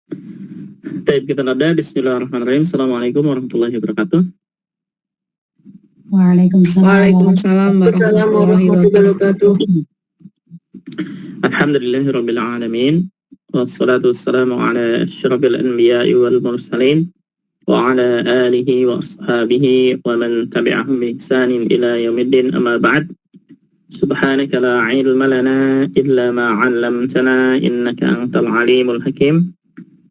Baik, kita nada. Bismillahirrahmanirrahim. Assalamualaikum warahmatullahi wabarakatuh. Waalaikumsalam warahmatullahi wabarakatuh. Alhamdulillahirabbil alamin. Wassalatu wassalamu ala asyrafil anbiya'i wal mursalin wa ala alihi wa ashabihi wa man tabi'ahum bi ihsanin ila yaumiddin, amma ba'd. Subhanaka la ilma lana illa ma 'allamtana innaka antal alimul hakim.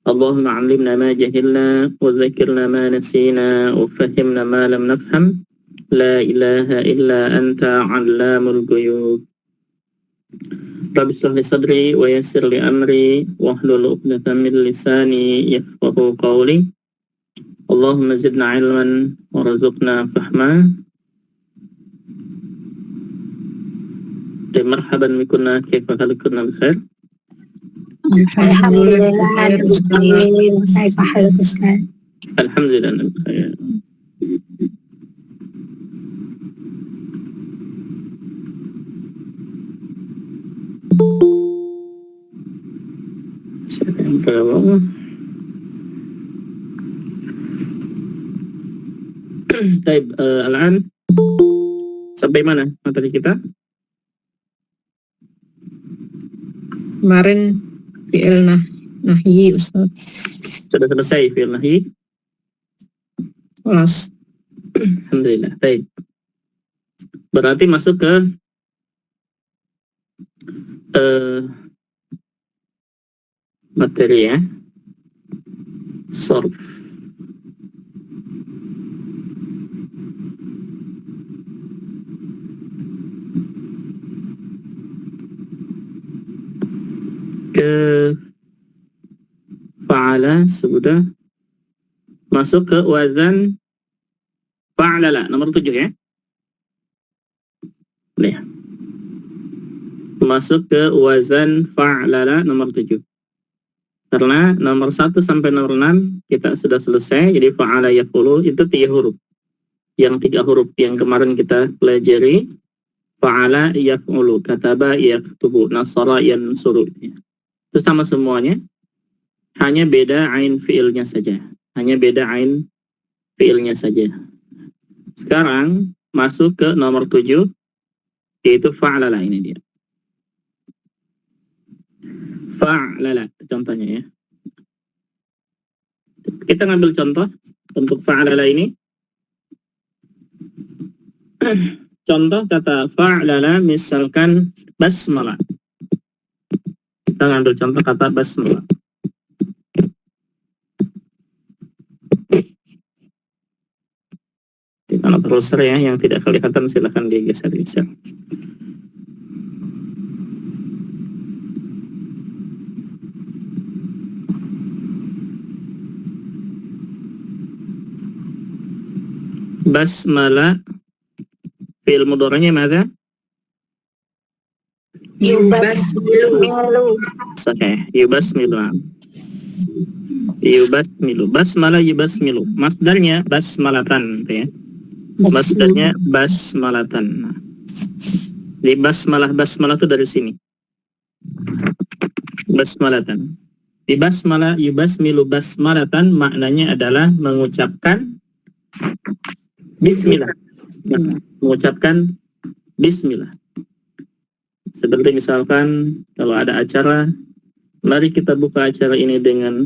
Allahumma 'allimna ma jahilna wa dhakkirna ma nasina wa fahhimna ma lam nafham. La ilaha illa anta 'allamul ghuyub. Rabbi shrah li sadri wa yassir li amri wahlul 'uqdatam min lisani yafqahu qawli. Allahumma zidna ilman warzuqna fahma. Marhaban bikunna, kaifa halukunna bikhair? Alhamdulillah bikhair. Alhamdulillah bikhair. Baik, Al-an sampai mana materi kita? Kemarin fi'il nahyi Ustaz. Sudah selesai fi'il nahyi? Kelas. Alhamdulillah. Baik. Berarti masuk ke materi ya. Sorf. Ke fa'ala sudah masuk ke wazan fa'lala nomor 7 ya. Nih. Masuk ke wazan fa'lala nomor 7. Karena nomor 1 sampai nomor 6 kita sudah selesai, jadi fa'ala yaf'ulu itu 3 huruf. Yang 3 huruf yang kemarin kita pelajari, fa'ala yaf'ulu, kataba yaktubu, nasara yansuru. Itu sama semuanya, hanya beda ain fiilnya saja. Sekarang masuk ke nomor 7, yaitu fa'lala. Ini dia. Fa'lala, contohnya ya. Kita ngambil contoh untuk fa'lala ini. Contoh kata fa'lala misalkan basmalah. Kita ngambil contoh kata basmalah. Kalau browser ya yang tidak kelihatan silahkan digeser-geser. Basmalah fi'il mudhari'nya mana? Yubasmilu. Sahih, yubasmilu. Basmalah yubasmilu. Masdarnya basmalatan ya. Masdarnya basmalatan. Di basmalah itu dari sini. Basmalatan. Di basmalah yubasmilu basmalatan maknanya adalah mengucapkan bismillah. Mengucapkan bismillah. Seperti misalkan kalau ada acara, mari kita buka acara ini dengan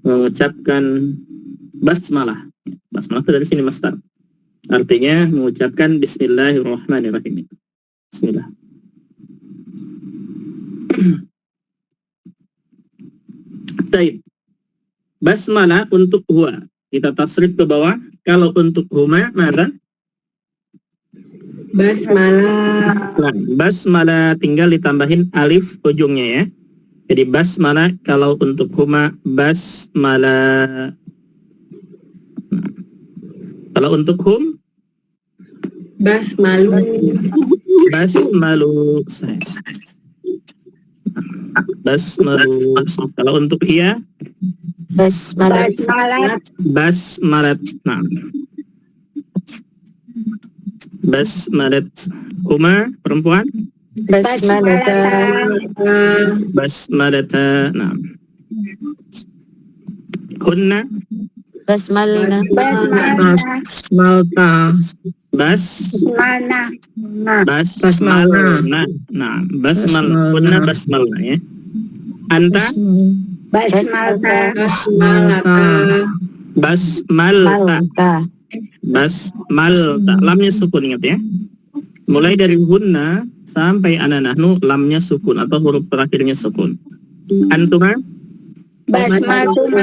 mengucapkan basmalah. Basmalah itu dari sini masdar. Artinya mengucapkan bismillahirrahmanirrahim. Bismillah. Baik. Basmalah untuk huwa. Kita tasrif ke bawah. Kalau untuk huma, mana? Basmalah. Nah, basmalah tinggal ditambahin alif ujungnya ya. Jadi basmalah kalau untuk huma basmalah. Nah, kalau untuk hum Basmalu. Kalau untuk hiya Basmalat. Nah. Basmalat. Huma perempuan Basmalata. Basmalata. Nah. Hunna. Basmalna. Basmalta. Basmalna. Basmalna. Nah, hunna basmalna ya. Anta Basmalta. basmalta. Basmalta. Lamnya sukun, ingat ya. Mulai dari hunna sampai ana nahnu lamnya sukun atau huruf terakhirnya sukun. Antuma Basmaltuma.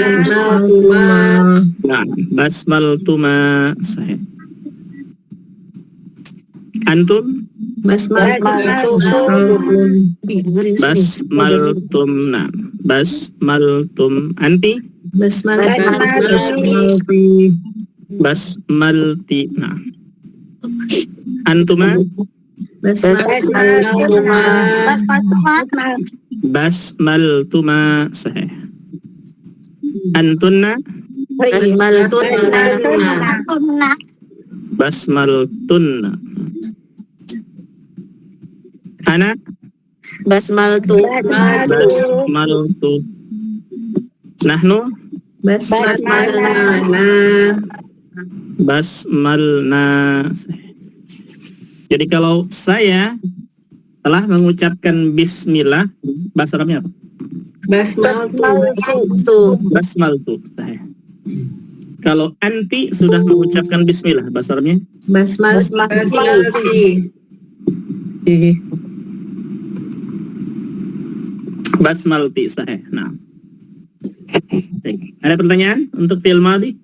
nah, basmaltuma sahih. Antum basmaltumna. Basmaltum. Anti basmalti. Nah, antuma basmaltuma sahih. Antunna basmaltunna. Ana Basmaltu. basmaltu. Nahnu basmalna. Jadi kalau saya telah mengucapkan bismillah, bahasa Arabnya apa? Basmaltu. Kalau anti sudah mengucapkan bismillah, bahasa Arabnya? Basmalti sahih. Nah. Ada pertanyaan untuk fi'il madhi?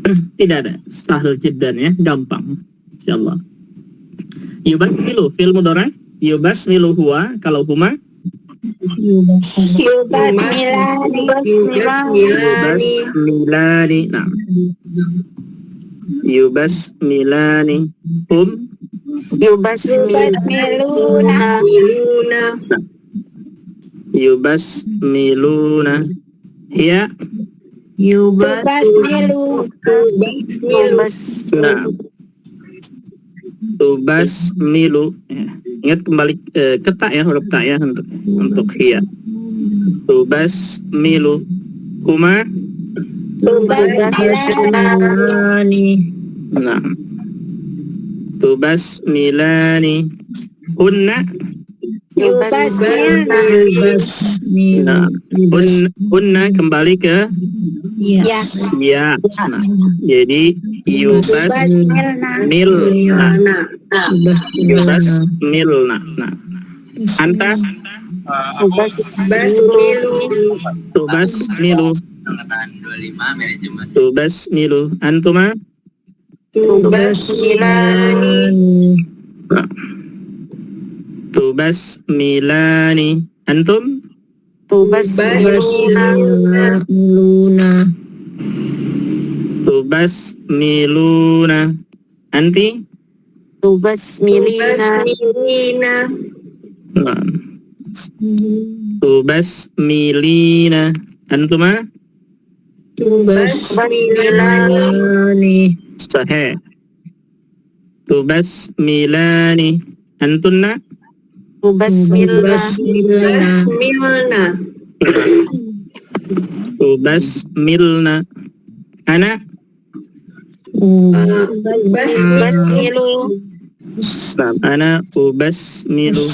Tidak ada. Sahal jiddan ya, gampang. Insyaallah. Yubasmilu fi'il mudhari', yubasmilu huwa, kalau huma yubasmilani. Nah. Yubasmilani. Yubasmiluna. Ya. Nah. Tubasmilu. Ya. Ingat kembali ke ta ya, huruf ta ya untuk hiya. Tubasmilu. Kuma. Nah. Tubasmilani. Hunna. Nah. Hunna kembali ke ya. Nah. Jadi yubasmilna. Yubasmilna. Nah. Anta tubasmilu. Tubasmilu. Antuma tubasmilani. Antum tubasmiluna. Anti nah. Tubasmilina. Antuma sahih. Tubasmilani. Antunna tubasmilna. Ana ana ubasmilu.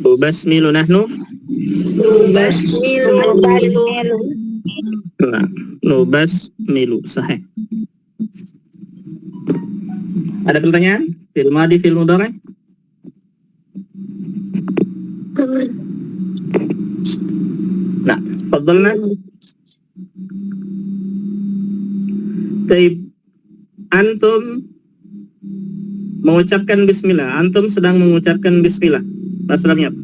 Ubasmilu. Nahnu nubasmilu. Sahih. Ada pertanyaan? Fi'il madhi, fi'il mudhari'? Nah, fadhalna. Taib. Antum mengucapkan bismillah. Antum sedang mengucapkan bismillah. Bahasa Arabnya apa?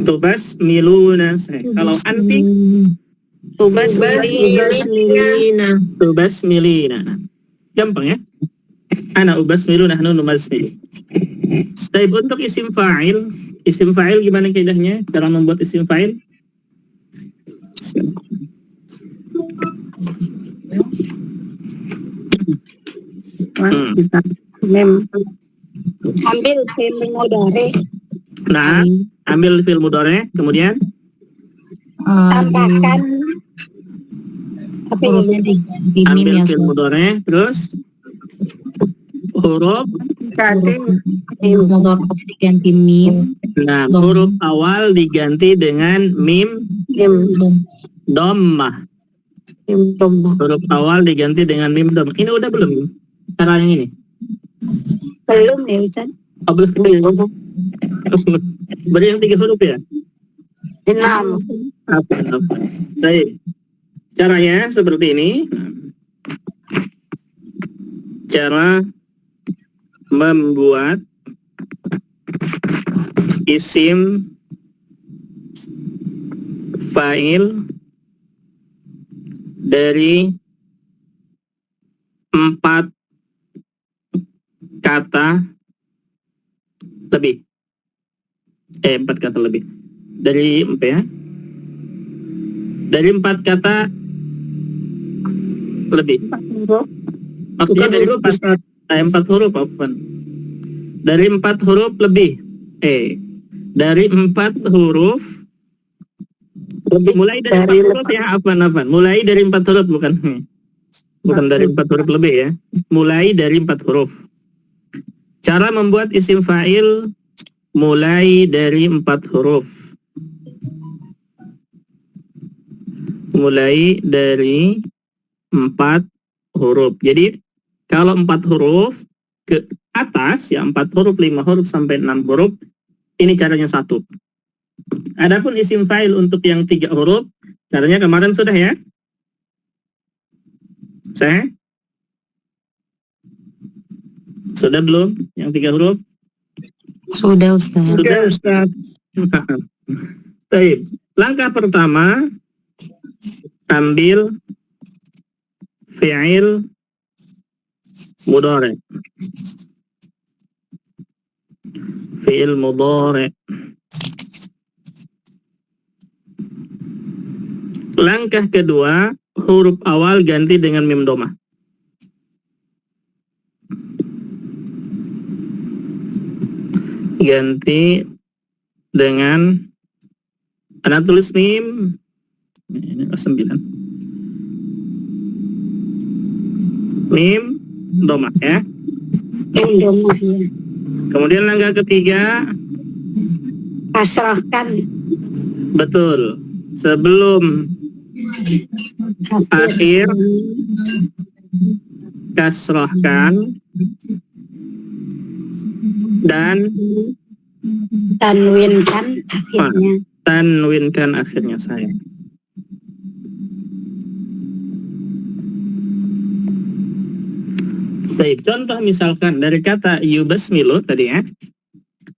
Tubasmiluna. Kalau anti tubasmilina. Gampang ya? Ana ubasmilu, nahnu nubasmilu. Taib untuk isim fa'il. Isim fa'il gimana kaidahnya? Cara membuat isim fa'il? Ambil fi'il mudhari. Nah, ambil fi'il mudhari, kemudian Tambahkan apa hurufnya ini? diganti mim ambil ya fi'il Ustaz. mudhari, terus huruf. Huruf mudhari diganti mim. Nah, huruf awal diganti dengan mim dhammah. Huruf awal diganti dengan mim dhammah. Ini udah belum? Cara yang ini? Belum ya Ustaz. Oh, belum. Beri yang 3 huruf ya? 6. Apa? Baik. Caranya seperti ini. Cara membuat isim fa'il dari 4 kata lebih. 4 kata lebih. Dari apa ya? Dari 4 kata lebih. Maksudnya dari 4 huruf apa? Dari 4 huruf lebih. Dari 4 huruf lebih. Mulai dari 4 huruf ya, apa? Mulai dari 4 huruf, bukan dari 4 huruf lebih ya. Mulai dari 4 huruf. Cara membuat isim fa'il mulai dari 4 huruf. Mulai dari 4 huruf. Jadi kalau 4 huruf ke atas ya, 4 huruf, 5 huruf sampai 6 huruf, ini caranya 1. Adapun isim fa'il untuk yang 3 huruf, caranya kemarin sudah ya. Sudah belum yang 3 huruf? Sudah Ustaz. Sudah Ustaz. Baik. Langkah pertama, ambil fi'il mudhari. Fi'il mudhari. Langkah kedua, huruf awal ganti dengan mim dhammah. Ganti dengan, Anda tulis mim, ini 9. Mim dhammah ya. Kemudian langkah ketiga, Kasrahkan. betul, sebelum akhir kasrahkan dan Tanwinkan akhirnya. tanwinkan akhirnya saya. Baik, contoh misalkan dari kata yubasmilu tadi ya.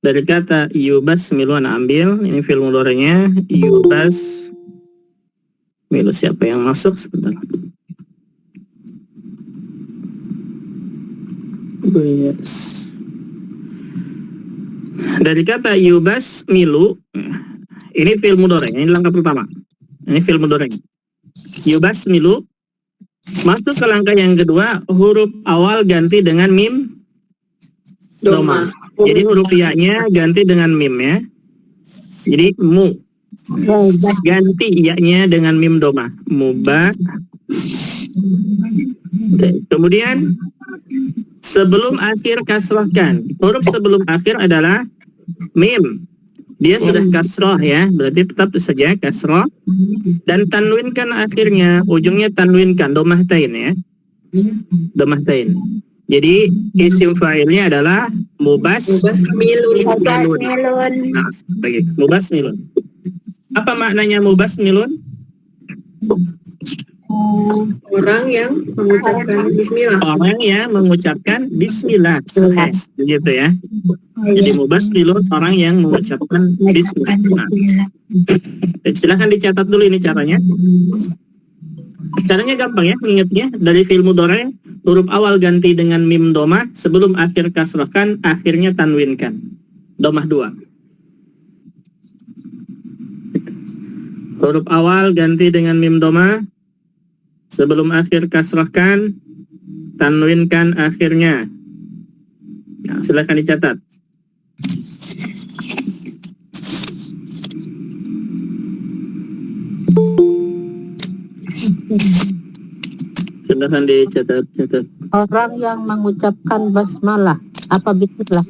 Dari kata yubasmilu Anda ambil, ini fi'il mudhari'nya yubasmilu. Siapa yang masuk sebentar? Yes. Dari kata yubasmilu, ini fi'il mudhari', ini langkah pertama. Ini fi'il mudhari'. Yubasmilu, masuk ke langkah yang kedua, huruf awal ganti dengan mim dhammah. Jadi huruf ya-nya ganti dengan mim ya. Jadi mu. Ganti ya-nya dengan mim dhammah. Mubah. Kemudian sebelum akhir kasrahkan. Huruf sebelum akhir adalah mim. Dia sudah kasrah ya, berarti tetap saja kasrah. Dan tanwinkan akhirnya, ujungnya tanwinkan, dhammahtain ya. Dhammahtain. Jadi isim fa'ilnya adalah mubasmilun. Nah, begitu. Mubasmilun. Apa maknanya mubasmilun? Orang yang mengucapkan bismillah. Orang yang mengucapkan bismillah. Begitu ya. Jadi mubasmilun, orang yang mengucapkan bismillah. Nah, silahkan dicatat dulu ini caranya. Caranya gampang ya mengingatnya. Dari fi'il mudhari', huruf awal ganti dengan mim dhammah, sebelum akhir kasrahkan, akhirnya tanwinkan. Dhammah 2. Huruf awal ganti dengan mim dhammah, sebelum akhir kasrahkan, tanwinkan akhirnya. Nah, silakan dicatat. Silakan dicatat. Orang yang mengucapkan basmalah apa bismillah?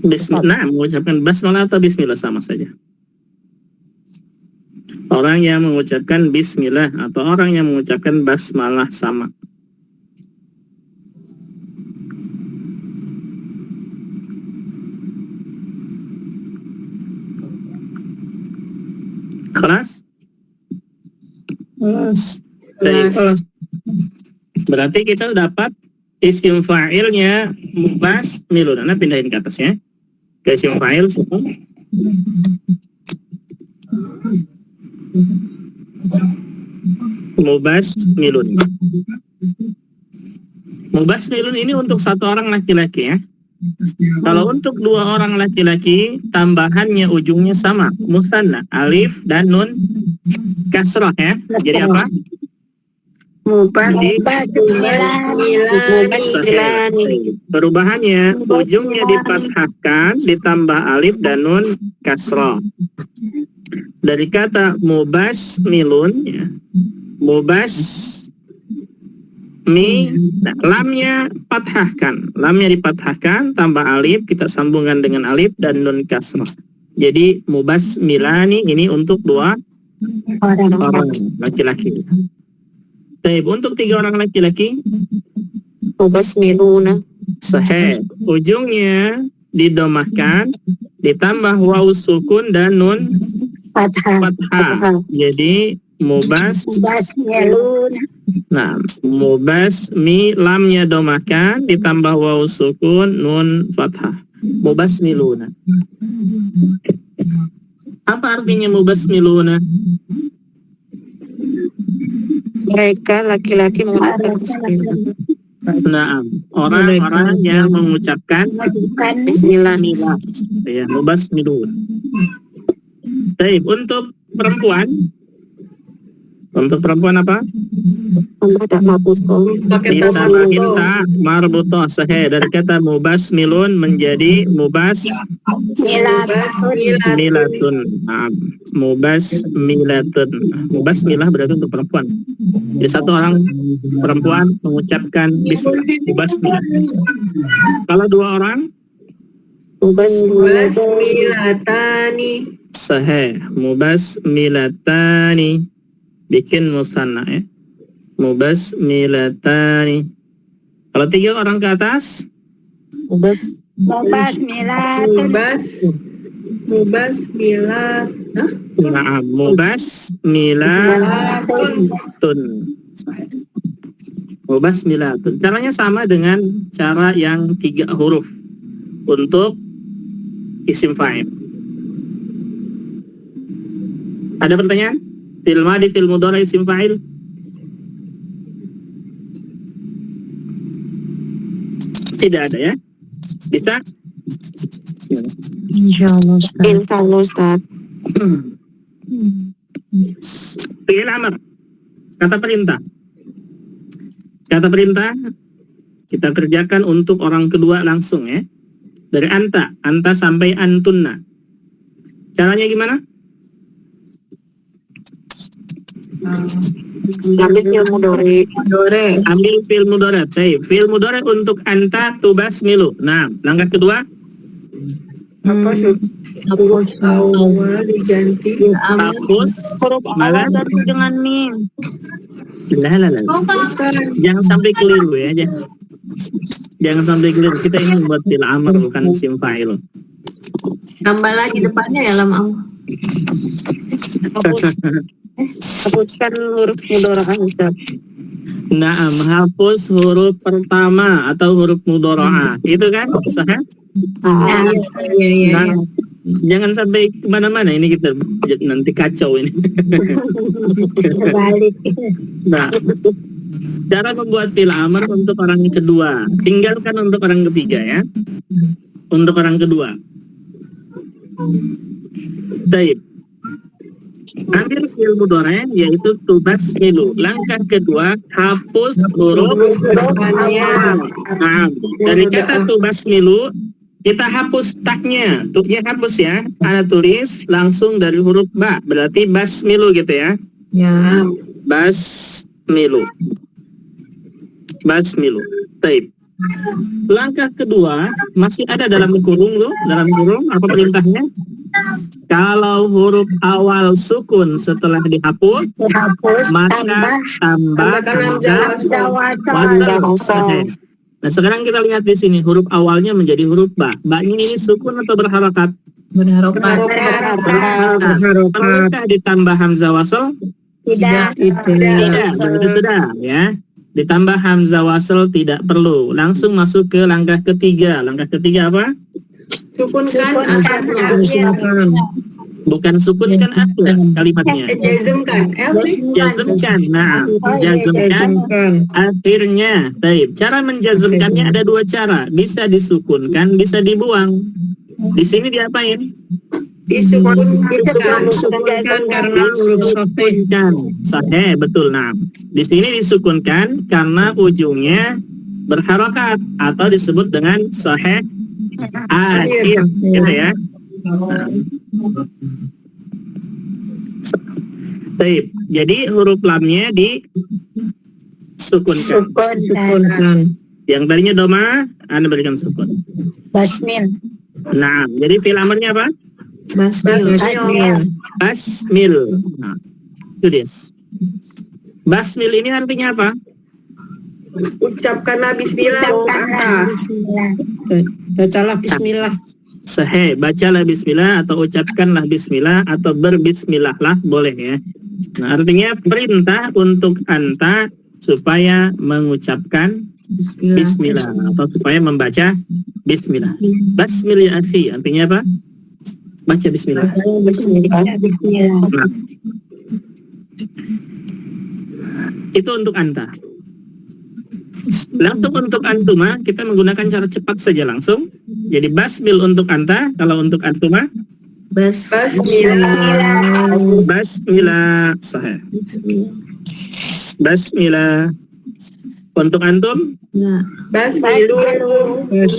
Bismillah, mengucapkan basmalah atau bismillah sama saja. Orang yang mengucapkan bismillah atau orang yang mengucapkan basmalah sama. Kelas? Baik. Berarti kita dapat isim fa'ilnya mubas milun. Anda pindahin ke atas ya. Ke isim fa'il. Mubas milun. Mubas milun ini untuk satu orang laki-laki ya. Kalau untuk dua orang laki-laki, tambahannya ujungnya sama, musanna, alif dan nun kasrah ya. Jadi apa? Milani. Perubahannya ujungnya difathahkan ditambah alif dan nun kasrah. Dari kata mubas milun ya. Mubas nah, lamnya fathahkan, lamnya difathahkan tambah alif, kita sambungkan dengan alif dan nun kasrah. Jadi mubas milani ini untuk dua orang laki-laki. Baik, untuk tiga orang laki-laki Mubas miluna. sahih, ujungnya didomahkan ditambah waw sukun dan nun fathah. Jadi mubas Miluna. nah, mubas mi lamnya domahkan ditambah waw sukun nun fathah. Mubas miluna. Apa artinya mubas miluna? Mereka laki-laki mengucapkan bismillah. Nah, orang-orang yang mengucapkan Bismillah. ya, mubas miluna. Baik, untuk perempuan apa? Tak hapus kau. Ditambahin ta marbutoh sahih, dari kata mubas milun menjadi mubas milatun. Mubas milatun. Mubas milah berarti untuk perempuan. Jadi satu orang perempuan mengucapkan bismillah, mubas milah. Kalau dua orang Mubas Milatani. sahih, mubas milatani. Bikin musanna ya. Mubas milatani. Kalau tiga orang ke atas Mubas Milatun. Mubas milat. nah, mubas milatun. Mubas milatun. Caranya sama dengan cara yang 3 huruf untuk isim fa'il. Ada pertanyaan? Fil madi, fil mudhari, isim fa'il. Tidak ada ya? Bisa? Insyaallah Ustaz. Insyaallah Ustaz. Fi'il amr. Kata perintah. Kata perintah kita kerjakan untuk orang kedua langsung ya. Dari anta sampai antunna. Caranya gimana? Ambil ilmu dari Ambil fi'il mudhari. Baik, fi'il mudhari untuk anta tubas milu. Nah, langkah kedua hapus Awal diganti. hapus Huruf malah awal dari dengan mim. lah. Jangan sampai keliru ya. Jangan sampai keliru. Kita ini buat fi'il amr bukan isim fa'il. tambah lagi depannya ya lam am. Hapuskan huruf mudharaah Ustaz. Nah, menghapus huruf pertama atau huruf mudharaah. Itu kan? Sahih? Nah, jangan sampai kemana-mana. Ini kita nanti kacau ini. Balik. Nah, cara membuat fi'il amr untuk orang kedua. Tinggalkan untuk orang ketiga ya. Untuk orang kedua. Baik. Ambil fi'il mudhari yaitu tubasmilu. Langkah kedua, hapus huruf depannya. Nah, dari kata tubasmilu kita hapus taknya. Tuknya hapus ya. Ana tulis langsung dari huruf ba. Berarti basmilu gitu ya. Ya. Basmilu. Basmilu. Taib. Langkah kedua masih ada dalam kurung loh. Dalam kurung apa perintahnya? Kalau huruf awal sukun setelah dihapus, maka tambah hamzah wasal. Nah, sekarang kita lihat di sini huruf awalnya menjadi huruf ba. Ba-nya ini sukun atau berharokat? Berharokat. Perlukah ditambah hamzah wasal? Tidak. Tidak, berarti sudah ya. Ditambah hamzah wasal tidak perlu. Langsung masuk ke langkah ketiga. Langkah ketiga apa? Sukunkan akhirnya. Bukan sukun kan akhir kalimatnya. Jazmkan. Jazmkan. Nah, jazmkan akhirnya. Baik. Cara menjazmkannya ada dua cara. Bisa disukunkan, bisa dibuang. Di sini diapain? Disukunkan karena huruf sukunkan. Sahih, betul. Nah, di sini disukunkan karena ujungnya berharokat atau disebut dengan sahih akhir, gitu ya. Baik, jadi huruf lamnya disukunkan. Yang tadinya doma, Anda berikan sukun. Basmil. Nah, jadi fi'il amarnya apa? Basmil. Nah, itu dia. Basmil ini artinya apa? Ucapkanlah bismillah. Bacalah bismillah. Sahih, bacalah bismillah atau ucapkanlah bismillah atau berbismillahlah boleh ya. Nah, artinya perintah untuk anta supaya mengucapkan bismillah atau supaya membaca bismillah. Basmil ya akhi, artinya apa? Baca bismillah. Nah, itu untuk anta. Langsung untuk antuma kita menggunakan cara cepat saja langsung. Jadi basmil untuk anta, kalau untuk antuma basmillah sahih. Basmillah. Untuk antum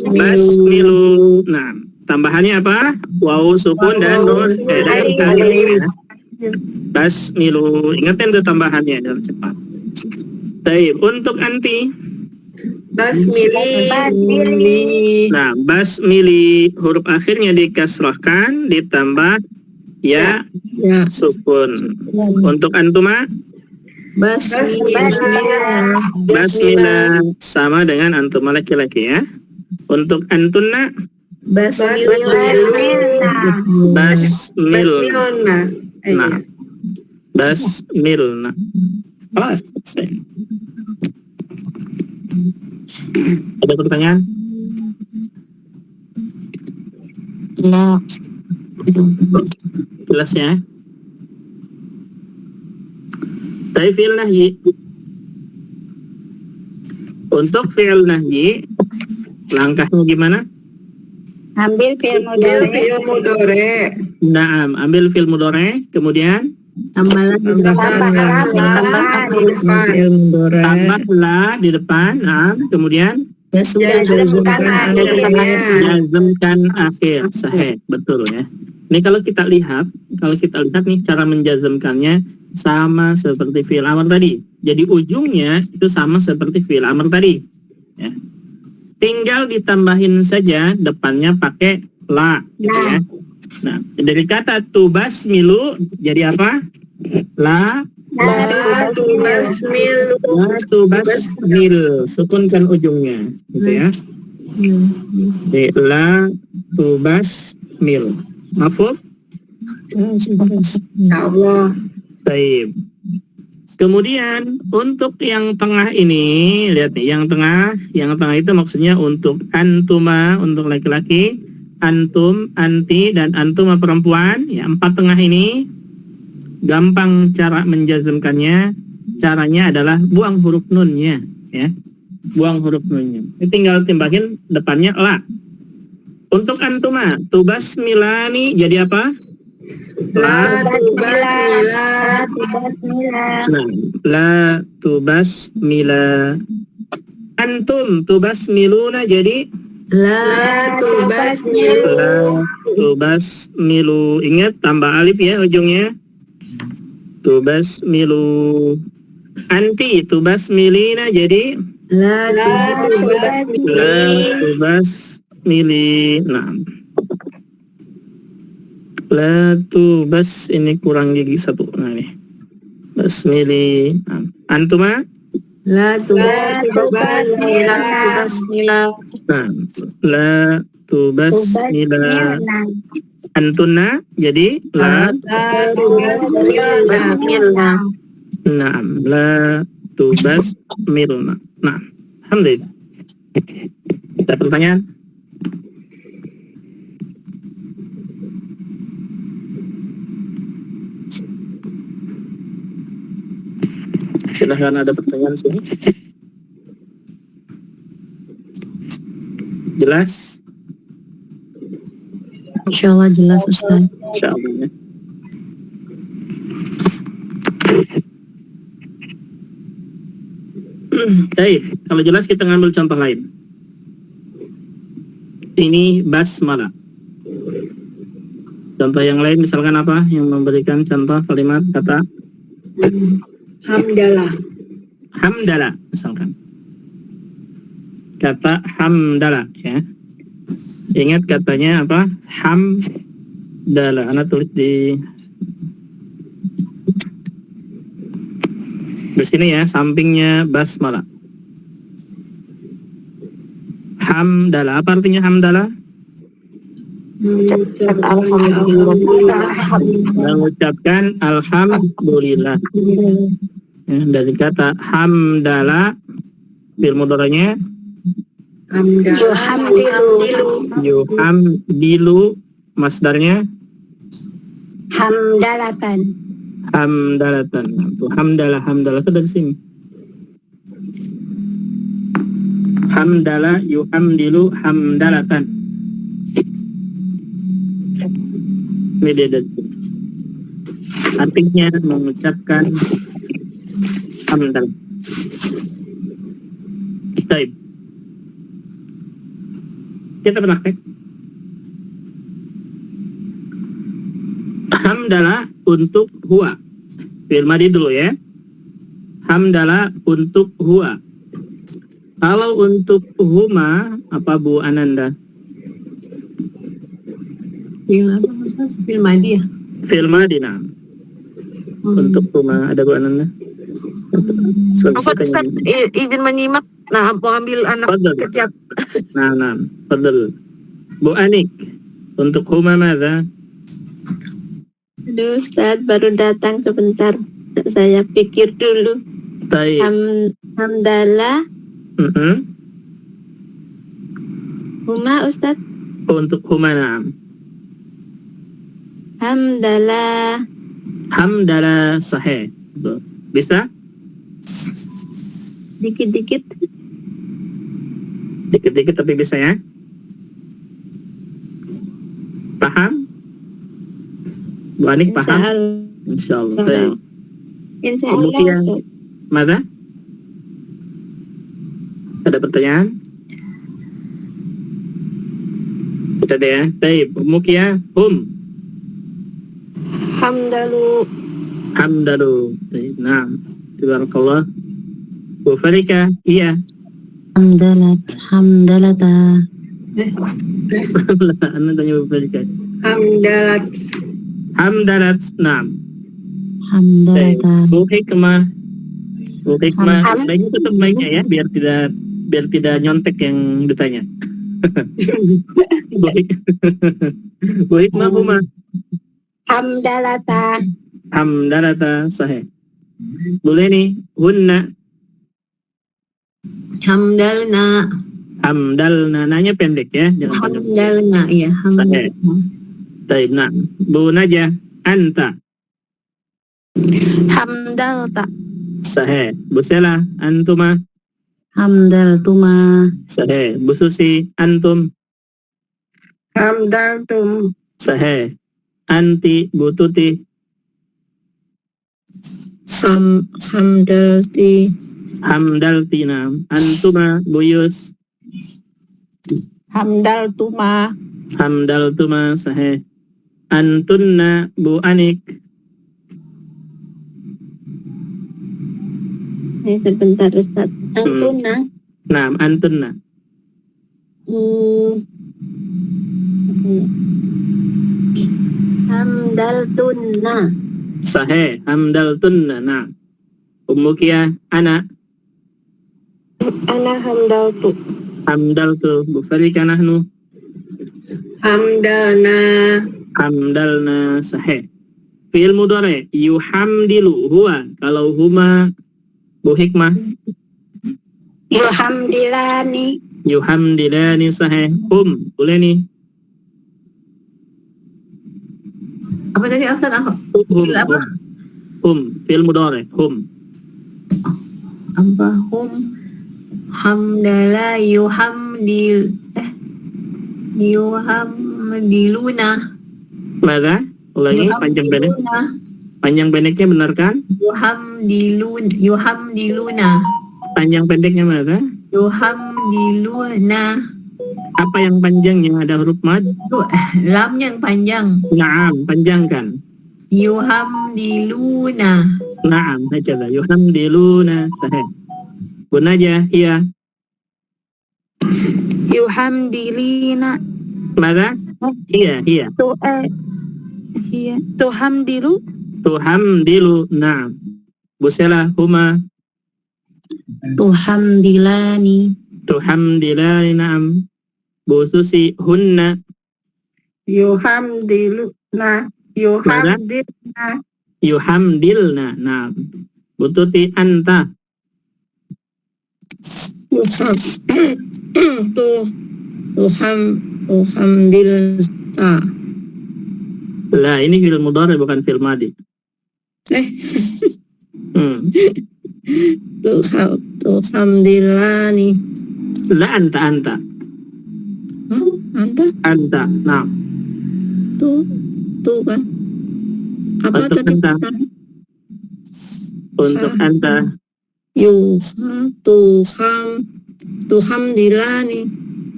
basmilu. Nah, tambahannya apa? Waw sukun dan nun dan alif. Basmilu. Ingatin tuh tambahannya dalam cepat. Baik, untuk anti Basmili. Nah, basmili huruf akhirnya dikasrahkan ditambah ya sukun. Untuk antuma basmillah sama dengan antuma laki-laki ya. Untuk antunna basmilna. Nah, basmilna. Ada pertanyaan? Ya. Jelas ya? Tapi fi'il nahyi. Untuk fi'il nahyi langkahnya gimana? Ambil fi'il mudhari. Naam, ambil fi'il mudhari, kemudian tambahlah di depan, nah, kemudian jazmkan akhir. Sahih, betul ya. Ini kalau kita lihat nih cara menjazmkannya sama seperti fi'il amr tadi. Jadi ujungnya itu sama seperti fi'il amr tadi. Ya. Tinggal ditambahin saja depannya pakai la, gitu ya. Nah, dari kata tubasmilu jadi apa? La tubasmil, sukunkan ujungnya, gitu ya. Jadi, la tubasmil. Mafhum? Allah. Baik. Kemudian untuk yang tengah ini, lihat nih, yang tengah itu maksudnya untuk antuma untuk laki-laki, antum, anti, dan antuma perempuan. Ya, 4 tengah ini gampang cara menjazmkannya. Caranya adalah buang huruf nunnya, ya. Buang huruf nunnya. Ini tinggal timbahin depannya la. Untuk antuma, tubasmilani jadi apa? La tubasmila. Bismillah. Nah, la tubasmila. Antum tubasmiluna jadi La tubasmilu. la tubasmilu. Ingat tambah alif ya ujungnya. Tubasmilu. Anti tubasmilina jadi La tubasmilu. la tubasmili. Nah, la tubas ini kurang gigi satu. Nah ini basmili. Nah, antuma La tubasmila. nah, la tubasmila. Antuna jadi la. La tubasmila. Nah, la tubasmilna. Nah, alhamdulillah. Ada pertanyaan? Silahkan, ada pertanyaan sini. Jelas? Insyaallah jelas Ustaz. Insyaallah ya. Baik, kalau jelas kita ngambil contoh lain. Ini basmalah. Contoh yang lain misalkan apa? Yang memberikan contoh kalimat kata Hamdalah. hamdalah misalkan. Kata hamdalah ya. Ingat katanya apa? Hamdalah. Ana tulis di sini ya, sampingnya basmalah. Hamdalah. Apa artinya hamdalah? Mengucapkan alhamdulillah. Ya, dari kata hamdalah, fi'il mudhari'nya yuhamdilu, masdarnya Hamdalatan. hamdalatan. Tuh, hamdalah itu dari sini. Hamdalah yuhamdilu hamdalatan. Ini dia dari sini. Artinya mengucapkan hamdalah. Baik. Kita praktek. Hamdalah untuk huwa. Fi'il madhi dulu ya. Hamdalah untuk huwa. Kalau untuk huma, apa Bu Ananda? Film madi ya. Fi'il madhi, nah. Untuk huma, ada Bu Ananda? Ustaz, izin menyimak. Nah, mau ambil anak Fadal. kecil. Nah, fadal. Bu Anik, untuk huma mana? Aduh Ustaz, baru datang sebentar. Saya pikir dulu. Baik. Hamdalah. Huma Ustaz. Untuk huma, nah. Hamdalah. Hamdalah sahih. Bisa? Dikit-dikit. Dikit-dikit tapi bisa ya? Paham? Bu Anik paham? Insyaallah. Baik. Insyaallah. Kemudian, mana? Ada pertanyaan? Tidak ada ya? Baik, Mukia, Hamdalu. Hamdalu. Baik, nah, tabarakallah. Bu Farika, iya. Hamdalata. Anda tanya Bu Farika. Hamdalat. Hamdalat, nah. Baik, Hamdalata. Bu Hikmah. Bu Hikmah, baiknya tetap baiknya ya, biar tidak nyontek yang ditanya. Bu Hikmah, Huma. Hamdalata. Hamdalata sahih. Boleh nih, hunna. Hamdalna. Hamdalna, nanya pendek ya, jangan panjang. Hamdalna, iya. Sahih. Baik, nah. Bu Najah, anta. Hamdalta. Sahih. Bu Sela, antuma. Hamdaltuma. Sahih. Bu Susi, antum. Hamdaltum. Sahih. Anti bututi. Hamdalti. Hamdalti nam. Antuma buyus. Hamdal tuma. Hamdaltuma sahih. Antunna bu anik. Sebentar Ustaz. Antuna. Naam, antunna. Hamdaltunna. Sahih. Hamdaltunna. Naam. Umukia ana. Ana hamdaltu. Hamdaltu. Bufalika nahnu. Hamdalna. Hamdalna. Sahih. Fi'il mudhari yuhamdilu huwa. Kalau huma bu hikmah. Yuhamdilani. Yuhamdilani sahih. Hum boleh nih. Apa tadi Ustaz? Hum. Apa? Hum. Fi'il mudhari. Hum. Apa? Hum. Hamdala yuhamdiluna. Maka ulangi panjang pendek. Panjang pendeknya benar kan? Yuhamdiluna. Panjang pendeknya maka? Yuhamdiluna. Apa yang panjangnya ada huruf mad? Lamnya yang panjang. Naam, panjangkan. Yuhamdiluna. Naam, saja lah. Yuhamdiluna sahih. Bun aja, iya. Yuhamdilina. Maka? Iya, iya. Tuhamdilu. Tuhamdilu, naam. Busela huma. Tuhamdilani. Tuhamdilani, naam. Bu Susi hunna. Yuhamdiluna. Yuhamdilna. Yuhamdilna, naam. Bu Tuti anta. Tuhamdilta. Lah, ini fi'il mudhari bukan fi'il madi. Tuhamdilani. La anta. Anta? Anta, naam. Tuh kan? Apa Untuk tadi? anta. Untuk anta. Tuhamdilani.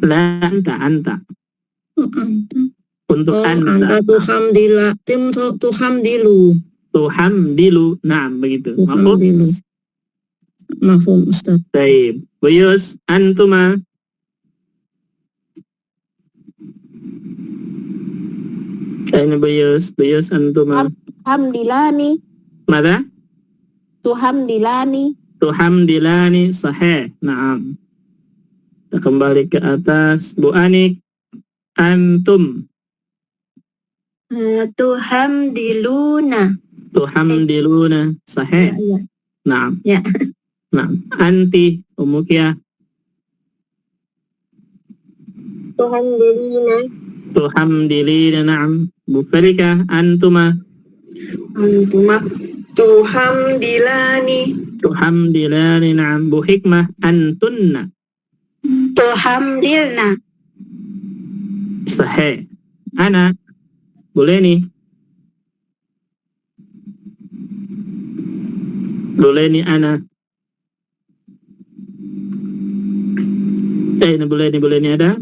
La anta. Oh, anta. Untuk anta. Tuhamdilu. Tuhamdilu, naam, begitu. Mafhum? Tuhamdilu. Mafhum, Ustaz. Baik. Buyus, antuma. Ini buyus antuma. Hamdilani. Mada? Tuhamdilani. Tuhamdilani, sahih. Naam. Kita kembali ke atas. Bu Anik, antum. Tuhamdiluna. Tuhamdiluna, sahih. Ya. Naam. Ya. Naam. Anti, umukia. Tuhamdilina. Tuhamdilina, naam. Bu Farika, antuma. Antuma. Tuhamdilani. Tuhamdilani, naam. Bu Hikmah, antunna. Tuhamdilna. Sahih. Ana. Boleh nih. Boleh nih ana. Ini boleh nih ada.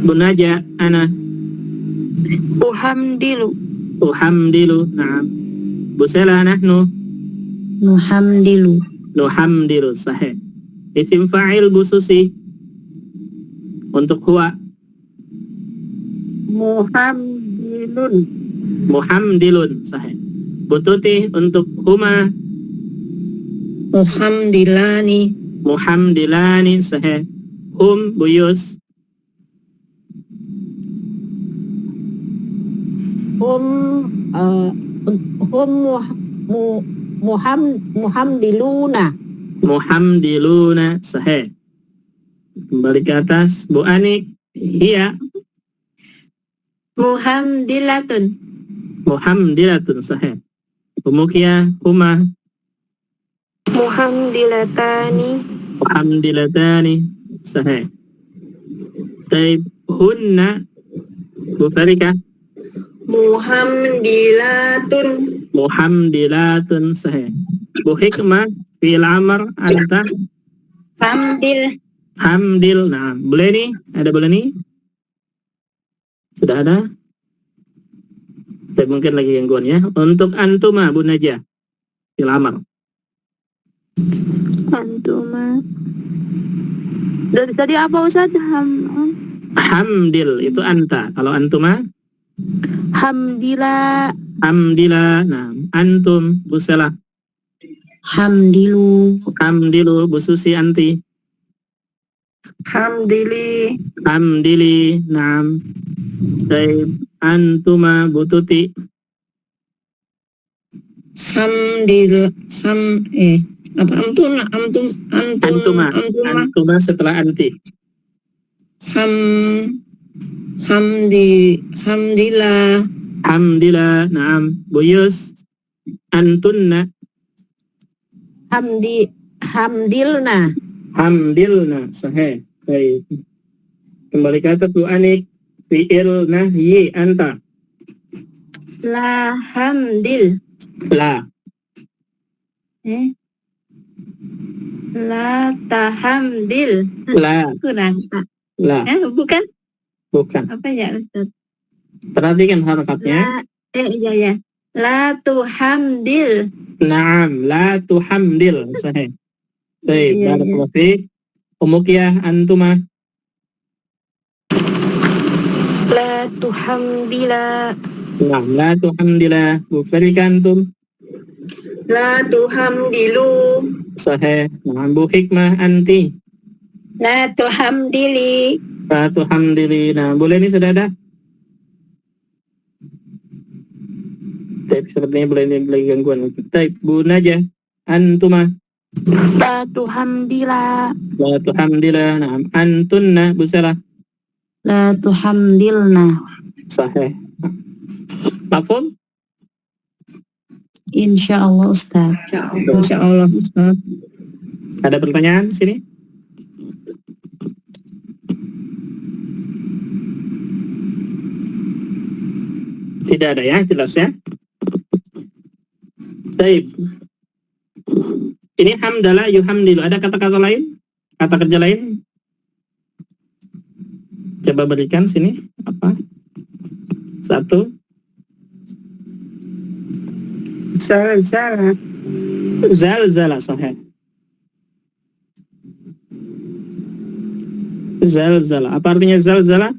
Bunaja ana. Uhamdilu, naam. Busela nahnu. Nuhamdilu, sahih. Isim fa'il Bu Susi. Untuk huwa. Muhamdilun, sahih. Bu Tuti untuk huma. Muhamdilani, sahih. Hum, buyus. Muhamdiluna, sahih. Kembali ke atas. Bu Anik, iya. Muhamdilatun, sahih. Umukia, huma. Muhamdilatani. Muhamdilatani, sahih. Taib, hunna Bu Farika. Muhamdilatun. Muhamdilatun sahih. Bu Hikmah fi'il amr anta Hamdil. hamdil. Nah, boleh nih? Ada boleh nih? Sudah ada? Saya mungkin lagi gangguan ya. Untuk antuma Bu Najah fi'il amr. Antuma. Dari tadi apa Ustaz? Hamdil itu anta. Kalau antuma Hamdila. hamdila. Nah, antum Bu Sela. Hamdilu. Hamdilu Bu Susi anti. Hamdili. Hamdili. Naam. Baik. Antuma Bu Tuti. Antuma. Antuma setelah anti. Hamdillah. Hamdillah. Naam. Bu Yus. Antunna. Hamdilna. Hamdilna. Sahih. Baik. Kembali ke atas Bu Anik. Fi'il nahyi anta. La hamdil. La. La tahamdil. La. Kurang Pak. La. Bukan? Bukan. Apa ya Ustaz? Perhatikan harakatnya. Ya. La tuhamdil. Naam. La tuhamdil. Sahih. Baik. Iya, Barakallahu fiik. Umukiyah antuma. La tuhamdila. Naam. La tuhamdila. Bu Farika antum. La tuhamdilu. Sahih. Naam. Bu Hikmah anti. La tuhamdili. La tuhamdili. Nah, boleh nih sudah ada? Baik, sepertinya boleh gangguan. Baik, Bu Najah antuma. La tuhamdila. La tuhamdila. Naam. Antunna Bu Sela. La tuhamdilna. Sahih. Mafhum? Insyaallah Ustaz. Insyaallah. Ada pertanyaan di sini? Tidak ada ya, jelas ya. Baik. Ini hamdalah yuhamdilu. Ada kata-kata lain? Kata kerja lain? Coba berikan sini. Apa? Satu. Zalzala. Zalzala sahih. Zalzala. Apa artinya zalzala?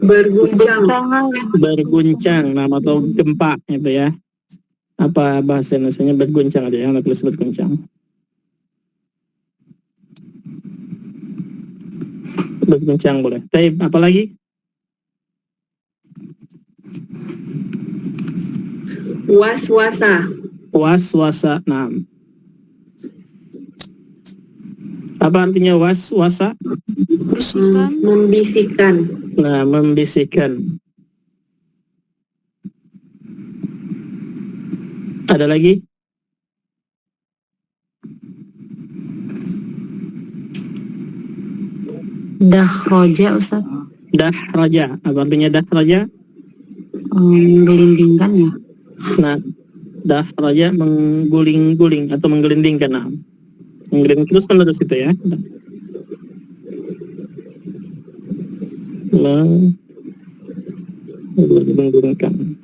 Berguncang. Berguncang. Nama atau gempa itu ya. Apa bahasa Indonesianya berguncang ada yang tulis berguncang. Berguncang boleh. Baik, apa lagi? Waswasa. Waswasa. Nah. Apa artinya waswasa? Membisikkan. Nah, membisikkan. Ada lagi? Dakhroja Ustaz. Dahraja. Apa artinya dahraja? Menggelindingkan ya. Nah, dahraja mengguling-guling atau menggelindingkan. Nah, menggelinding terus menerus itu ya. Menggulingkan.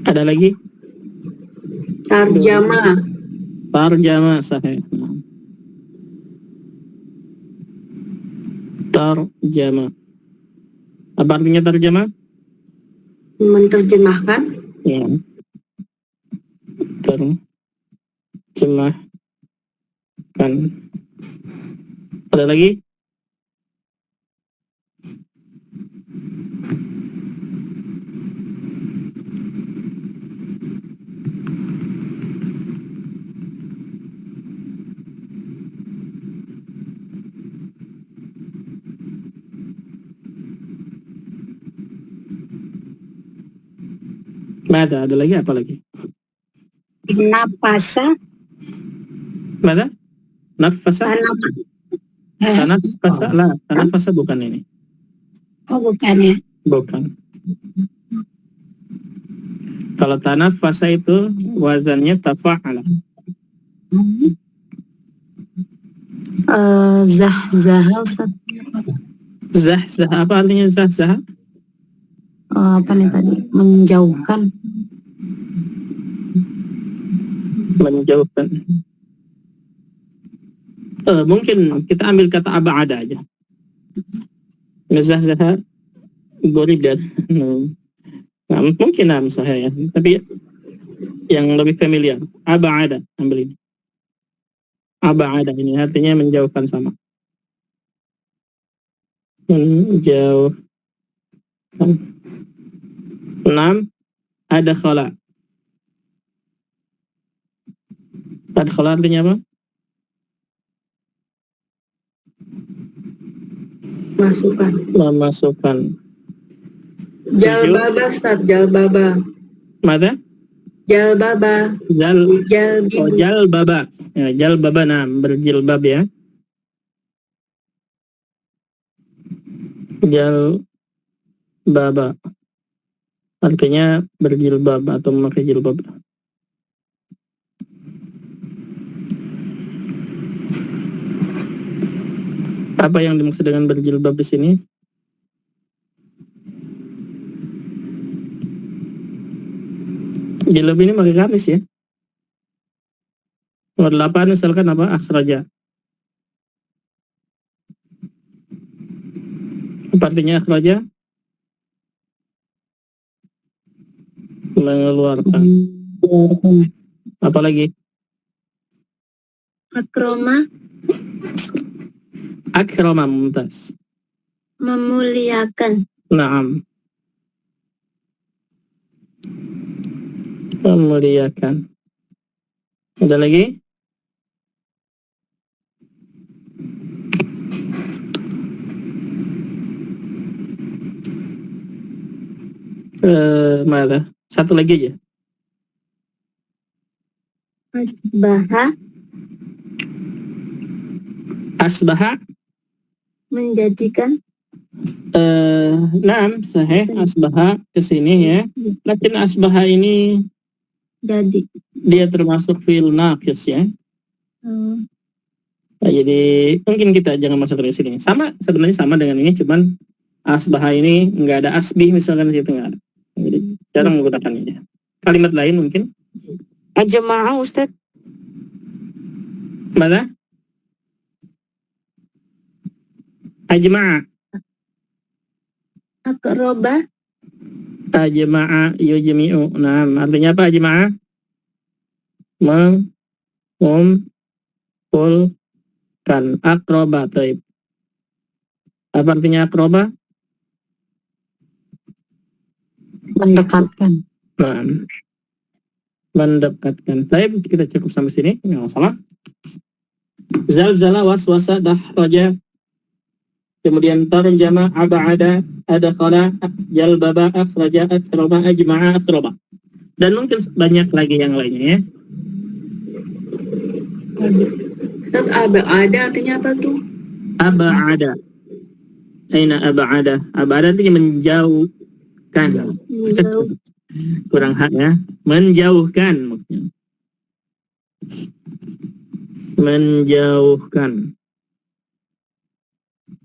Ada lagi? Tarjama. Tarjama sahih. Nah. Tarjama. Apa artinya tarjama? Menerjemahkan. Ya. Terjemahkan. Ada lagi? Ada lagi apa lagi? Napasa. Mada? Nafasa? Tanafasa lah, tanafasa bukan ini. Oh, bukan ya. Bukan. Kalau tanafasa itu wazannya tafa'ala. Zahzaha Ustaz. Zah, apa artinya zah? Apa nih tadi? Menjauhkan. Menjauhkan. Mungkin kita ambil kata aba'ada aja. Zah gorida. Nah, mungkin saya ya. Tapi yang lebih familiar, aba'ada, ambil ini. Aba'ada ini artinya menjauhkan sama. Menjauhkan. 6. Ada khala. Ada khala artinya apa? Memasukkan. Jalbaba, Ustaz, jalbaba. Mada? Jalbaba. Jalbaba. Ya, jalbaba, nah, berjilbab ya. Jalbaba. Artinya berjilbab atau memakai jilbab. Apa yang dimaksud dengan berjilbab di sini? Jilbab ini pakai gamis ya. Nomor 8 misalkan apa? Akhraja. Apa artinya akhraja? Mengeluarkan. Apa lagi? Akroma, Akrama, mumtaz. memuliakan. Naam. Memuliakan. Ada lagi? Mana? Satu lagi aja. Asbaha, Asbaha. menjadikan. Naam, sahih. Asbaha kesini ya. Lakin asbaha ini Jadi. dia termasuk fi'il naqis ya. Nah, jadi mungkin kita jangan masuk ke sini. Sama, sebenarnya sama dengan ini, cuman asbaha ini nggak ada asbih misalkan di situ nggak ada. Jadi jarang menggunakan ini. Kalimat lain mungkin. Ajma'a Ustaz. Mana? Ajma'a. Akroba, Ajma'a yujmi'u. Nah, artinya apa ajma'a? Mengumpulkan. Akroba, taib. Apa artinya akroba? Mendekatkan. Nah, mendekatkan. Taib, kita cukup sampai sini, nggak masalah. Zalzala, waswasa, dahraja. Kemudian tarjama, aba'ada, adakhala, jalbaba, akhraja, akhroba, ajma'a, akhroba. Dan mungkin banyak lagi yang lainnya ya. Ustaz, ada artinya apa tuh? Aba'ada. Aina aba'ada. Aba'ada artinya menjauhkan. menjauh. Kurang hak ya. Menjauhkan maksudnya. Menjauhkan.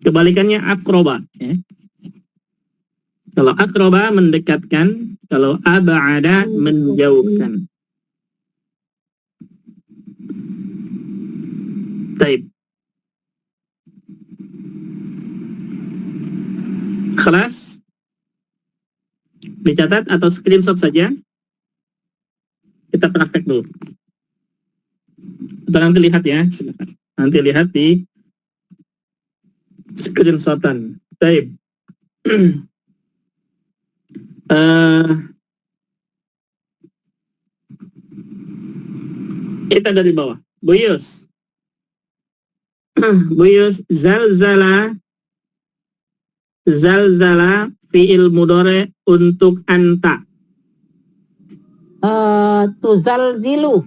Kebalikannya akroba ya. Kalau akroba mendekatkan, kalau aba'ada menjauhkan. Baik. Kelas dicatat atau screenshot saja. Kita praktek dulu. Atau nanti lihat ya, silakan. Nanti lihat di screenshotan. Baik. Kita dari bawah. Buyus. Buyus, zalzala fi'il mudhari untuk anta. Tuzalzilu.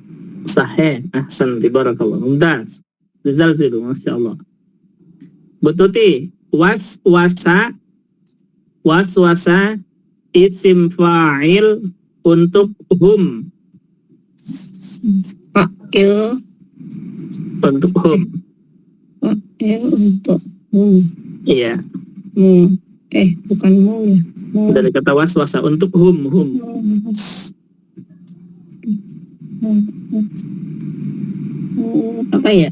Sahih, ahsan, barakallah. Mumtaz. Zalzilu, Masya Allah. Betuti, waswasa isim fa'il untuk hum. Fa'il Untuk hum. untuk Iya, bukan mu ya. dari kata waswasa untuk hum. Apa ya?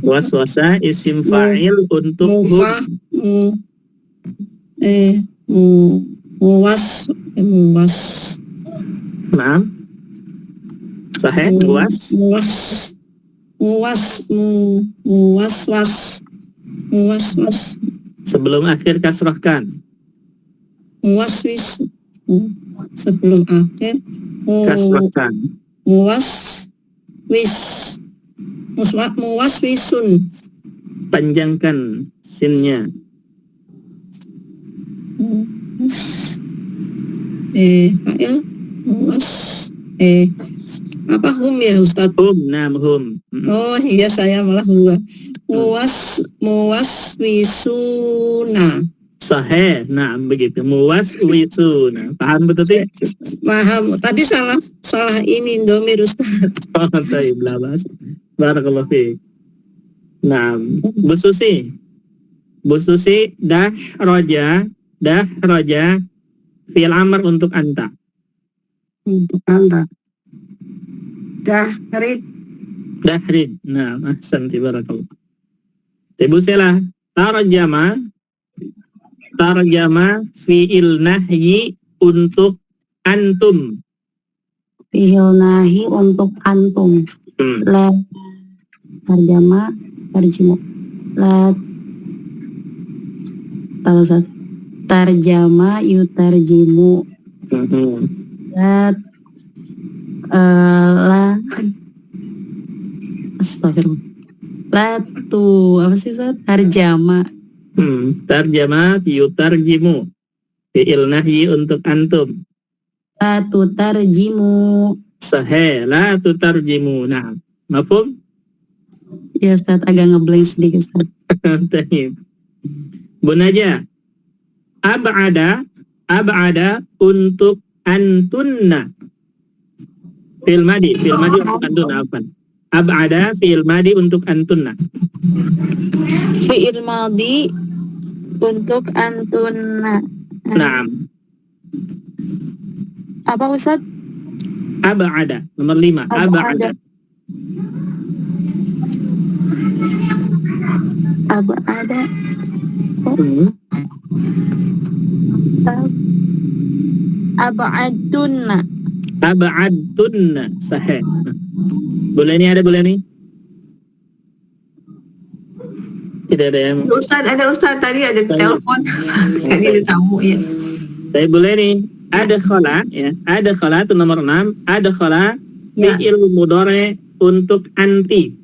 Waswasa isim fa'il untuk Mufa hum. muwas Nah, sahih, muwaswas sebelum akhir kasrahkan. muwaswis sebelum akhir Kasrahkan. muwaswisun Panjangkan sinnya. fa'il apa hum ya Ustaz? Hum. Oh iya, saya malah dua. Muwaswisuna. Sahih, nah begitu. Muwaswisuna. Paham betul tidak? Paham. Tadi salah ini domir Ustaz. Oh, baik, labas. Barakallahu fiik. Nah, Bu Susi, dah roja fi'il amr untuk anta. Untuk anda. Dahrid. Dahrid. Nah, ahsanti, barakallah. Ibu Sela, tarjama fi'il nahyi untuk antum. Fi'il nahi untuk antum. La tarjimu. La tarjama yutarjimu. La astagfirullah. Apa sih Ustaz? Tarjama Yutarjimu. Fi'il nahyi untuk antum. la tutarjimu. Sahih, la tutarjimu. Nah, mafhum? Ya Ustaz, agak ngeblank sedikit Ustaz. Taib. Bu Najah, ab'ada untuk antunna. Fi'il madi untuk antunna apa? Ab'ada fi'il madi untuk antunna. Fi'il madhi untuk antunna. Naam. Apa Ustaz? Ab'ada, nomor 5. Ab'ada. Ab'ada. Ab'adunna. Ab'adtunna. Sahih. Boleh ni? Tidak ada yang... Ustaz tadi ada telepon. Tadi ada tamu ya. Saya boleh ni. Ada khala, ya. Ada khala itu nomor 6. Ada khala Ya. fi'il mudhari untuk anti.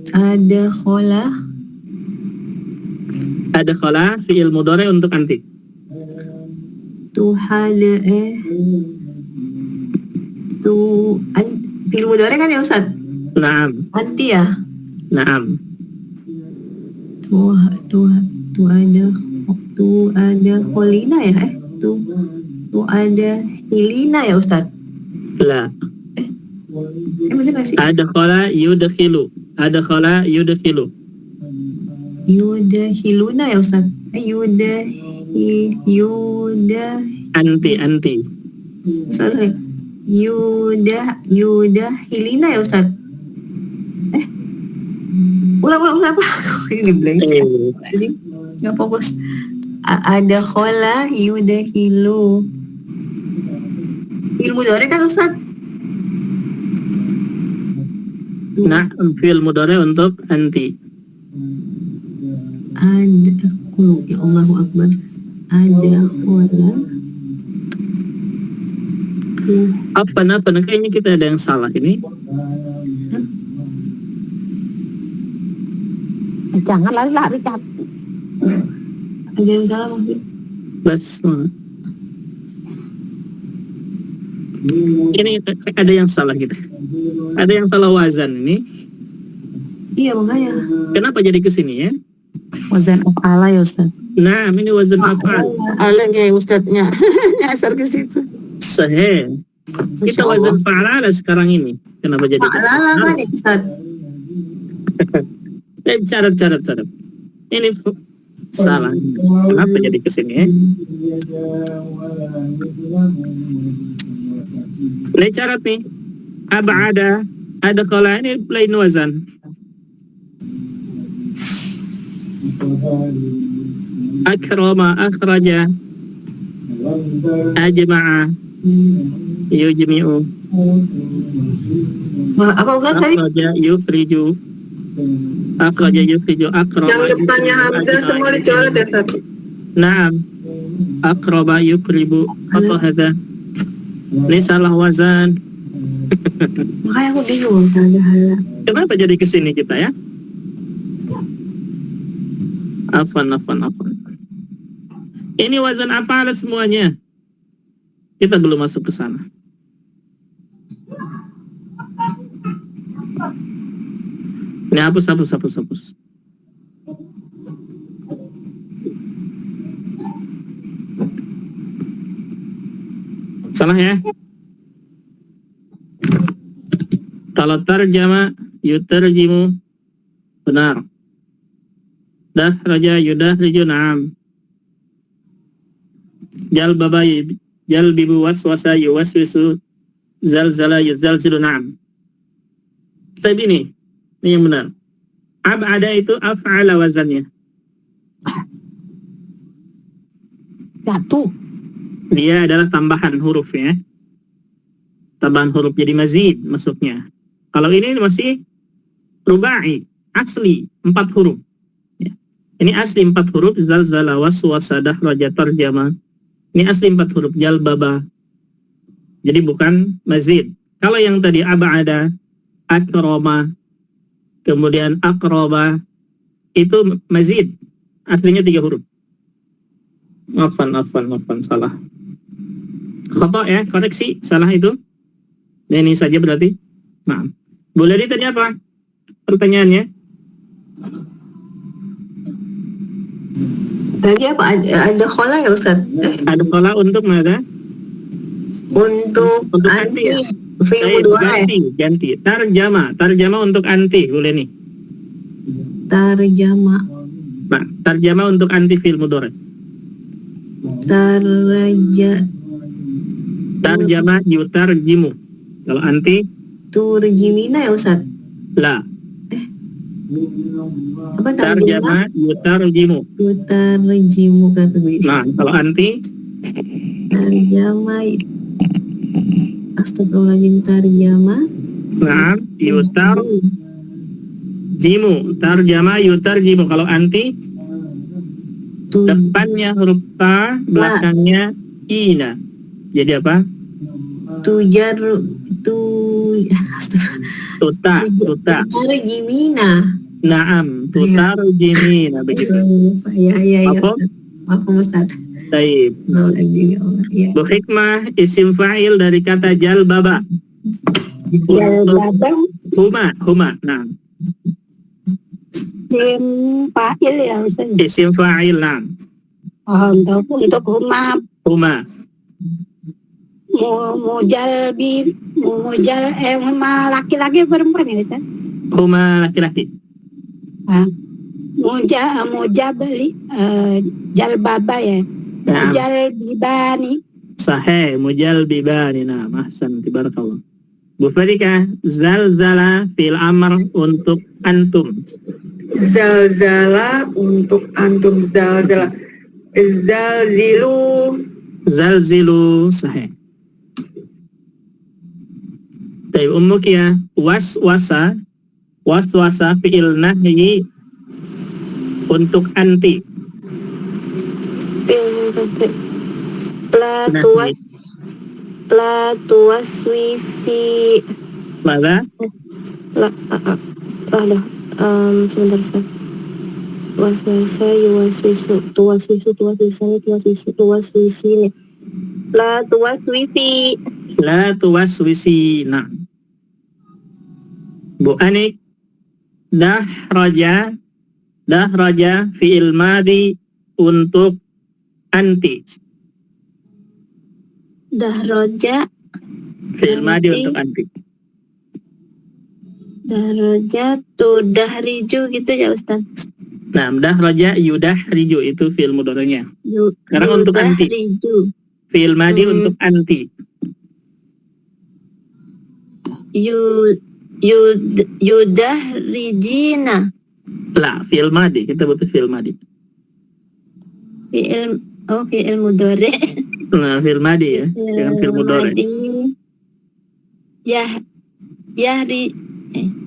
Ada khola. Ada khala fi'il mudhari untuk anti. Fi'il mudhari kan ya Ustaz? Naam. Anti ya? Naam. ada kholina ya? Ada hilina ya Ustaz? La. Bener gak sih? Ada khala yudkhilu. Yudahiluna ya Ustaz? Anti. Sorry. Yudahilina ya Ustaz? Ulang apa? Ini blank sih. Nggak fokus. Ada khola yudahilu. Fi'il mudhari kan Ustaz? Nah, fi'il mudhari untuk anti. Ada, ya Allahu Akbar. Ada khola. Apa kayaknya kita ada yang salah ini. Jangan lari-lari Cat. Ada yang salah mungkin. Bas. Ini ada yang salah gitu. Ada yang salah wazan ini. Iya makanya. Kenapa jadi kesini ya? Wazan af'ala ya Ustaz. Nah, ini wazan af'al. Alanya ya Ustadznya. Nyasar ke situ. Sahih. Kita wazan fa'ala sekarang ini. Kenapa jadi? Lala kan ya Ustaz? Carat. Ini salah. Kenapa jadi kesini ya? Ini carat nih. Ab'ada. Ada kalau ini lain wazan. Akrama, akhraja, ajma'a, yujmi'u, Apa Ustaz tadi? akhraja, yukhriju, akrama. Yang depannya Hamzah semua dicoret ya Ustaz? Naam. Akraba, yukribu, apa hadha? Ini salah wazan. Makanya aku bingung ada hala. Kenapa jadi kesini kita ya? Afan. Ini wazan af'al semuanya. Kita belum masuk ke sana. Ini hapus. Salah ya? Kalau tarjama, yutarjimu, benar. Dahraja, yudahriju, na'am. Jalbaba, jalbibu, waswasa, yuwaswisu, zalzala, yuzalzilu, na'am. Tapi ini yang benar. Ab'ada itu af'ala wazannya. Jatuh. Dia adalah tambahan huruf ya. Tambahan huruf jadi mazid masuknya. Kalau ini masih rubai, asli 4 huruf. Ya. Ini asli 4 huruf, zalzala, waswasa, dahraja, tarjama. Ini asli 4 huruf, jalbaba. Jadi bukan mazid. Kalau yang tadi ab'ada, akrama, kemudian akraba, itu mazid. Aslinya 3 huruf. Afan, salah. Khata ya, koreksi, salah itu. Nah, ini saja berarti. Nah, boleh tadi apa? Pertanyaannya? Tadi apa? Ada khola ya Ustaz? Ada pola untuk mana? Untuk anti ya? fi'il mudhari. Ganti. Tarjama untuk anti, boleh nih. Tarjama. Nah, tarjama untuk anti fi'il mudhari. Tarjama yutarjimu. Kalau anti Turjimina ya Ustaz? la. Apa Tarjama yutarjimu. Yutarjimu kata gue. Nah, kalau anti Tarjama. Astagfirullahaladzim, tarjama. nah yutarjimu. Tarjama yutarjimu. Kalau anti depannya huruf ta, belakangnya ina. Jadi apa? Tuta. Tarjimina. Naam, tutarjimina begitu. Ya. Apa? Apa Ustaz? Baik. Ya. Bu hikmah isim fa'il dari kata jalbaba. Jalbaba Huma. Nah, isim fa'il ya Ustaz? isim fa'il. Nah, Untuk huma huma laki-laki perempuan ya Ustaz? huma laki-laki. Jalbaba ya. Nah, Jalbibani. sahih, mujalbibani. Nah, ahsan, tabarakallah. Bu Fadika, zalzala fil amr untuk antum. Zalzala untuk antum. Zalzilu, sahih. Tayyib, ummuk ya, waswasa fi'il nahyi untuk anti. La tuwaswisi. Maka Sebentar Ustaz. Waswasa yuwaswisu tuwaswisini. La tuwaswisi. La tuwaswisi. Nah. Bu Anik, dahraja fi'il madi untuk anti. Dahroja, Fi'il madi Anti. untuk anti. dahroja, tudahriju gitu ya Ustaz. Nah, dahraja yudahriju itu fi'il mudhari'nya. Sekarang untuk anti. Yudahriju. Fi'il madi untuk anti. Yudahrijina. La, fi'il madi, kita butuh fi'il madi. Fi'il mudhari. Nah, fi'il madi ya, dengan fi'il mudhari.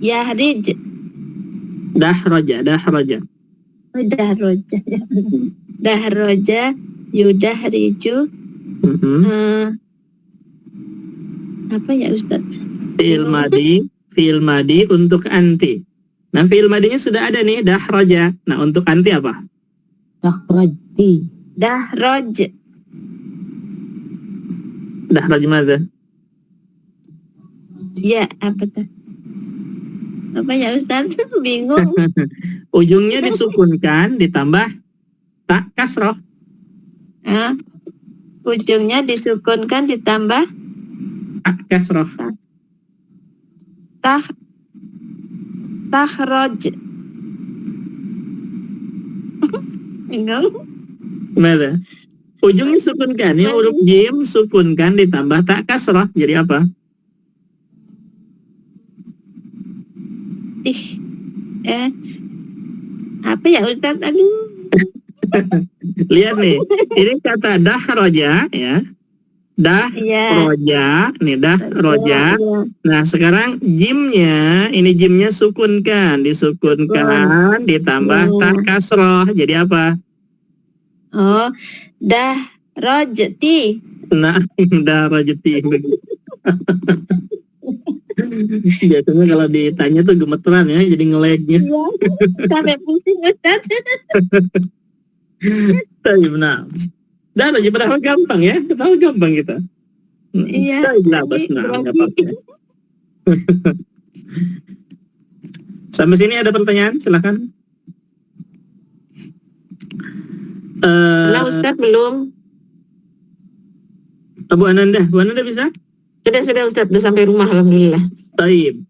Yahrij. Dahraja. Dahroja, yudahriju. Apa ya Ustaz? Fi'il madi untuk anti. Nah, fi'il madinya sudah ada nih, dahraja. Nah, untuk anti apa? Dahrajti. Dahroj. Dahraj madza? Ya, apa tuh? Apa ya Ustaz? Bingung. Ujungnya disukunkan ditambah tak kasroh. Ah, ujungnya disukunkan ditambah Tak kasroh. takhroj. Bingung. Gimana? Ujungnya sukunkan, ya huruf jim sukunkan ditambah tak kasroh. Jadi apa? Apa ya Ustaz? Aduh. Lihat nih, ini kata dahroja ya. Dahroja, nih dahroja. Iya. Nah, sekarang jimnya sukunkan, disukunkan ditambah tak kasroh. Jadi apa? Oh, dahrojti. Nah, dahrojti. Biasanya kalau ditanya tuh gemeteran ya, jadi ngelegnya. Sampai pusing Ustaz. Tapi benar. Dan aja padahal gampang ya, padahal gampang kita. Iya. Labas nggak apa-apa. Sampai sini ada pertanyaan, silakan. Nah, Ustadz belum. Bu Ananda bisa? Sudah Ustadz, udah sampai rumah alhamdulillah. Baik.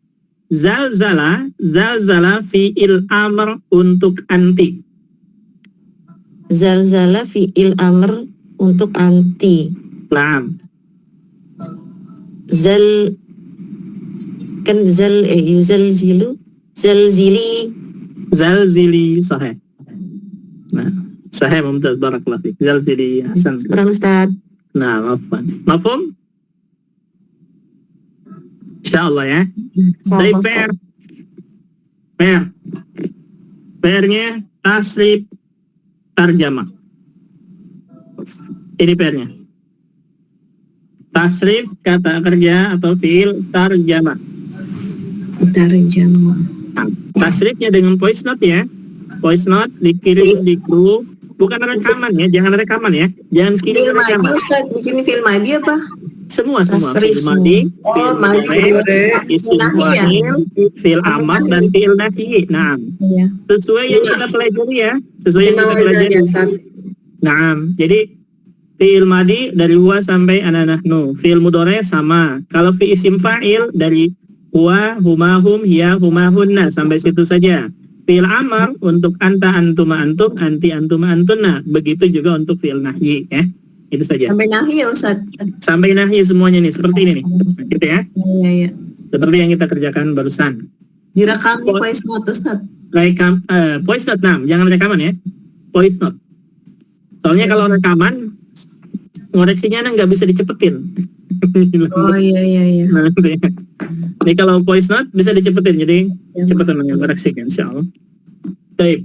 Zalzala fi'il amr untuk anti. Zalzala fi'il amr untuk anti. Naam. Yuzalzilu, Zalzili sahih. Nah, sahih mumtaz, barakallahu fiik. Zalzili hasan. Kurang Ustadz. Nah, mafhum? Insyaallah ya. Dari pairnya tasrif tarjamah. Ini pairnya. Tasrif kata kerja atau fiil tarjamah. Tarjamah. Nah, tasrifnya dengan voice note ya. Voice note dikirim di grup. Bukan rekaman ya, jangan rekaman ya. Jangan kirim Film Madi, rekaman. Ustaz, bikin film Madi apa? Semua Tasrif. fiil madi, Oh, fiil Madi, mudhari, isim Nahi ya? fa'il, fiil amar dan fiil nahi. Nah, Iya. sesuai yang kita pelajari ya, sesuai yang kita pelajari. Nah, jadi fiil madi dari huwa sampai ana nahnu. Fiil mudhari sama. Kalau fi isim fa'il dari huwa, huma, hum, hiya, huma, hunna sampai situ saja. Fiil amar untuk anta, antuma, antum, anti, antuma, antunna. Begitu juga untuk fiil nahyi ya. Itu saja. Sampai nahi ya Ustaz? Sampai nahyi semuanya nih seperti ini nih. Gitu ya. Iya. Seperti yang kita kerjakan barusan. Direkam di voice note Ustaz. Voice note, nah, jangan rekaman ya. Voice note. Soalnya kalau rekaman ngoreksinya nggak bisa dicepetin. Oh iya. Nah, ini kalau voice note bisa dicepetin, jadi cepetan mengoreksikan insyaallah. Baik.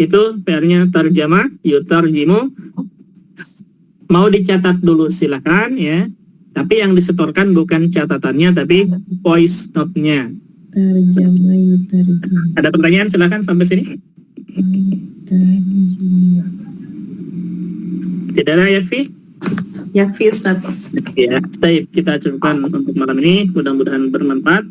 Itu PR-nya tarjamah, yutarjimu. Mau dicatat dulu silakan ya. Tapi yang disetorkan bukan catatannya tapi voice note-nya. Tarjamah, yutarjamah. Ada pertanyaan silakan sampai sini. Tidak ada ya, Fi? Yakfi Ustaz. Ya, baik, kita cukupkan untuk malam ini. Mudah-mudahan bermanfaat.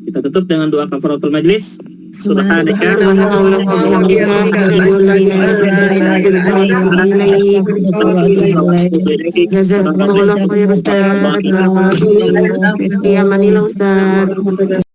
Kita tutup dengan doa kafaratul majlis. Subhanaka Subhanallah wa bihamdika asyhadu an la ilaha illa anta jazakallahu khairan Ustaz. Ya manila Ustaz.